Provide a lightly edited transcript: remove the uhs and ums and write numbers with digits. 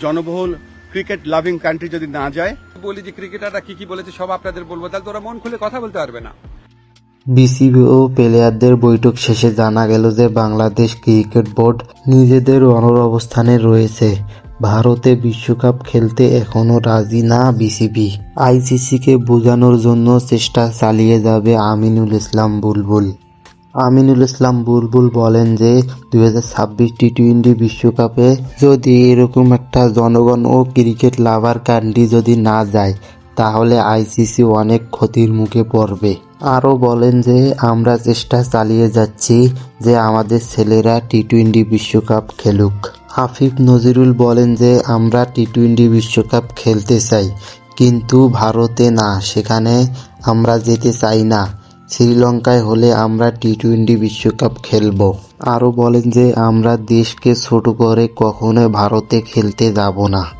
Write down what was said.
জনবহুল cricket loving country যদি না যায়, বলি যে ক্রিকেটাররা কি বলেছে সব আপনাদের বলবো, তাহলে তো ওরা মন খুলে কথা বলতে পারবে না। বিসিবি ও প্লেয়ারদের বৈঠক শেষে জানা গেল যে বাংলাদেশ ক্রিকেট বোর্ড নিজেদের অনড় রয়েছে। ভারতে বিশ্বকাপ খেলতে এখনো রাজি না বিসিবি। আইসিসিকে বোঝানোর জন্য চেষ্টা চালিয়ে যাবে আমিনুল ইসলাম বুলবুল। আমিনুল ইসলাম বুলবুল বলেন যে 2026 টি-20 বিশ্বকাপে যদি এরকম একটা জনগণ ও ক্রিকেট লাভার কান্ট্রি যদি না যায়, তাহলে আইসিসি অনেক ক্ষতির মুখে পড়বে। আরও বলেন যে আমরা চেষ্টা চালিয়ে যাচ্ছি যে আমাদের ছেলেরা টি-20 বিশ্বকাপ খেলুক। হাফিজ নজরুল বলেন যে আমরা টি-20 বিশ্বকাপ খেলতে চাই, কিন্তু ভারতে না, সেখানে আমরা যেতে চাই না। শ্রীলঙ্কায় হলে আমরা টি-20 বিশ্বকাপ খেলব। আরও বলেন যে আমরা দেশকে ছোট করে কখনোই ভারতে খেলতে যাব না।